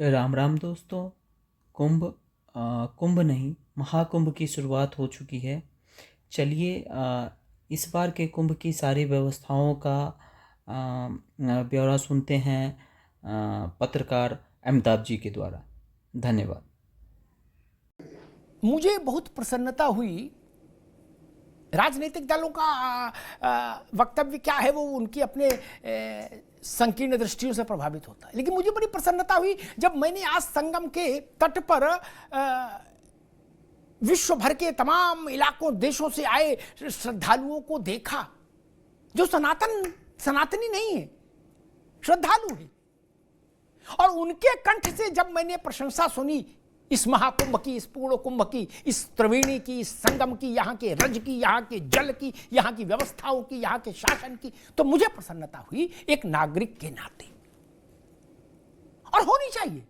राम राम दोस्तों। कुंभ कुंभ नहीं, महाकुंभ की शुरुआत हो चुकी है। चलिए इस बार के कुंभ की सारी व्यवस्थाओं का ब्यौरा सुनते हैं पत्रकार अमिताभ जी के द्वारा। धन्यवाद। मुझे बहुत प्रसन्नता हुई। राजनीतिक दलों का वक्तव्य क्या है वो उनकी अपने संकीर्ण दृष्टियों से प्रभावित होता है, लेकिन मुझे बड़ी प्रसन्नता हुई जब मैंने आज संगम के तट पर विश्व भर के तमाम इलाकों देशों से आए श्रद्धालुओं को देखा जो सनातनी नहीं है, श्रद्धालु है। और उनके कंठ से जब मैंने प्रशंसा सुनी इस महाकुंभ की, इस पूर्ण कुंभ की, इस त्रिवेणी की, इस संगम की, यहाँ के रज की, यहाँ के जल की, यहाँ की व्यवस्थाओं की, यहाँ के शासन की, तो मुझे प्रसन्नता हुई एक नागरिक के नाते। और होनी चाहिए।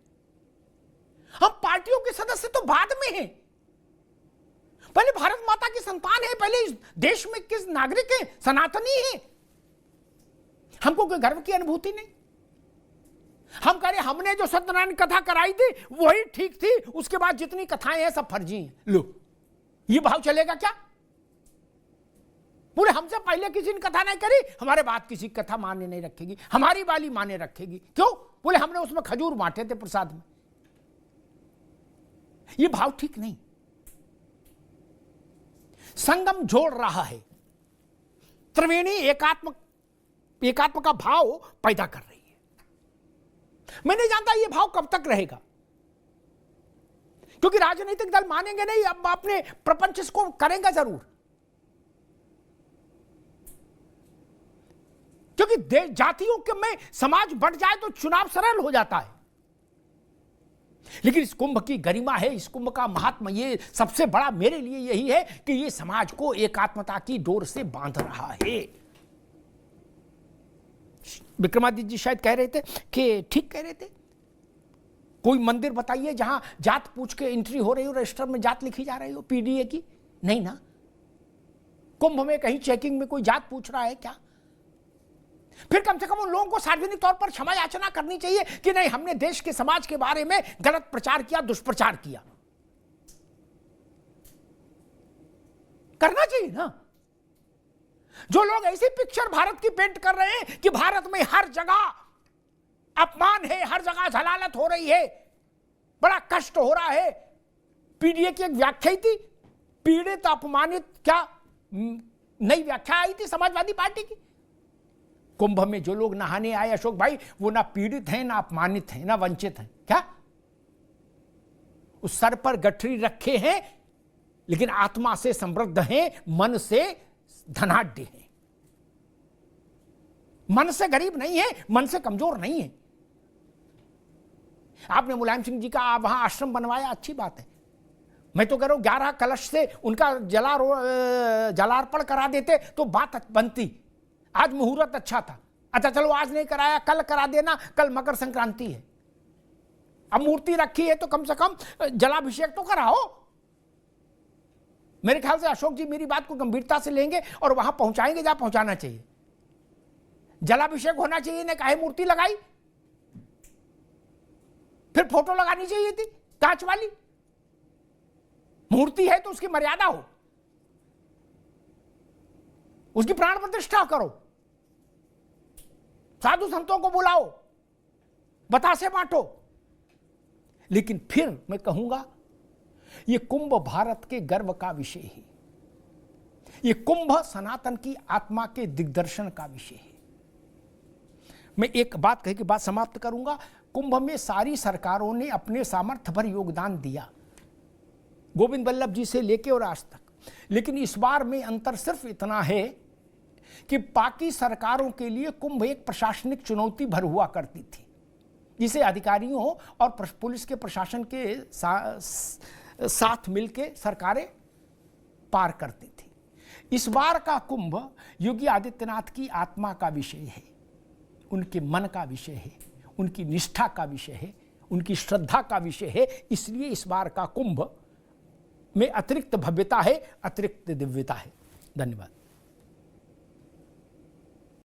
हम पार्टियों के सदस्य तो बाद में हैं, पहले भारत माता की संतान है, पहले इस देश में किस नागरिक है, सनातनी है। हमको कोई गर्व की अनुभूति नहीं। हम कह रहे हमने जो सत्यनारायण कथा कराई थी वही ठीक थी, उसके बाद जितनी कथाएं हैं सब फर्जी हैं। लो, ये भाव चलेगा क्या? पूरे हमसे पहले किसी ने कथा नहीं करी, हमारे बाद किसी की कथा मान्य नहीं रखेगी, हमारी वाली मान्य रखेगी। क्यों? बोले हमने उसमें खजूर बांटे थे प्रसाद में। ये भाव ठीक नहीं। संगम जोड़ रहा है, त्रिवेणी एकात्म का भाव पैदा कर रही है। मैं नहीं जानता ये भाव कब तक रहेगा, क्योंकि राजनीतिक दल मानेंगे नहीं, अब अपने प्रपंच को करेंगे जरूर, क्योंकि जातियों के में समाज बढ़ जाए तो चुनाव सरल हो जाता है। लेकिन इस कुंभ की गरिमा है, इस कुंभ का महात्मा, ये सबसे बड़ा मेरे लिए यही है कि ये समाज को एकात्मता की डोर से बांध रहा है। विक्रमादित्य जी शायद कह रहे थे कि ठीक कह रहे थे, कोई मंदिर बताइए जहां जात पूछ के एंट्री हो रही हो, रजिस्टर में जात लिखी जा रही हो पीडीए की, नहीं ना। कुंभ में कहीं चेकिंग में कोई जात पूछ रहा है क्या? फिर कम से कम उन लोगों को सार्वजनिक तौर पर क्षमा याचना करनी चाहिए कि नहीं, हमने देश के समाज के बारे में गलत प्रचार किया, दुष्प्रचार किया। करना चाहिए ना। जो लोग ऐसी पिक्चर भारत की पेंट कर रहे हैं कि भारत में हर जगह अपमान है, हर जगह जलालत हो रही है, बड़ा कष्ट हो रहा है। पीडीए की एक व्याख्या थी, पीड़ित अपमानित, क्या नई व्याख्या आई थी समाजवादी पार्टी की। कुंभ में जो लोग नहाने आए अशोक भाई, वो ना पीड़ित हैं, ना अपमानित हैं, ना वंचित हैं। क्या उस सर पर गठरी रखे हैं, लेकिन आत्मा से समृद्ध हैं, मन से धनाढ्य है, मन से गरीब नहीं है, मन से कमजोर नहीं है। आपने मुलायम सिंह जी का वहां आश्रम बनवाया, अच्छी बात है। मैं तो कह रहा हूं 11 कलश से उनका जलार्पण करा देते तो बात बनती। आज मुहूर्त अच्छा था, अच्छा चलो आज नहीं कराया, कल करा देना, कल मकर संक्रांति है। अब मूर्ति रखी है तो कम से कम जलाभिषेक तो कराओ। मेरे ख्याल से अशोक जी मेरी बात को गंभीरता से लेंगे और वहां पहुंचाएंगे जहां पहुंचाना चाहिए। जलाभिषेक होना चाहिए, ने काहे मूर्ति लगाई? फिर फोटो लगानी चाहिए थी कांच वाली। मूर्ति है तो उसकी मर्यादा हो, उसकी प्राण प्रतिष्ठा करो, साधु संतों को बुलाओ, बतासे बांटो। लेकिन फिर मैं कहूंगा ये कुंभ भारत के गर्व का विषय है। ये कुंभ सनातन की आत्मा के दिग्दर्शन का विषय है। मैं एक बात कह के बात समाप्त करूंगा। कुंभ में सारी सरकारों ने अपने सामर्थ्य भर योगदान दिया, गोविंद वल्लभ जी से लेके और आज तक। लेकिन इस बार में अंतर सिर्फ इतना है कि बाकी सरकारों के लिए कुंभ एक प्रशासनिक चुनौती भर हुआ करती थी, जिसे अधिकारियों और पुलिस के प्रशासन के साथ मिलकर सरकारें पार करती थी। इस बार का कुंभ योगी आदित्यनाथ की आत्मा का विषय है, उनके मन का विषय है, उनकी निष्ठा का विषय है, उनकी श्रद्धा का विषय है। इसलिए इस बार का कुंभ में अतिरिक्त भव्यता है, अतिरिक्त दिव्यता है। धन्यवाद।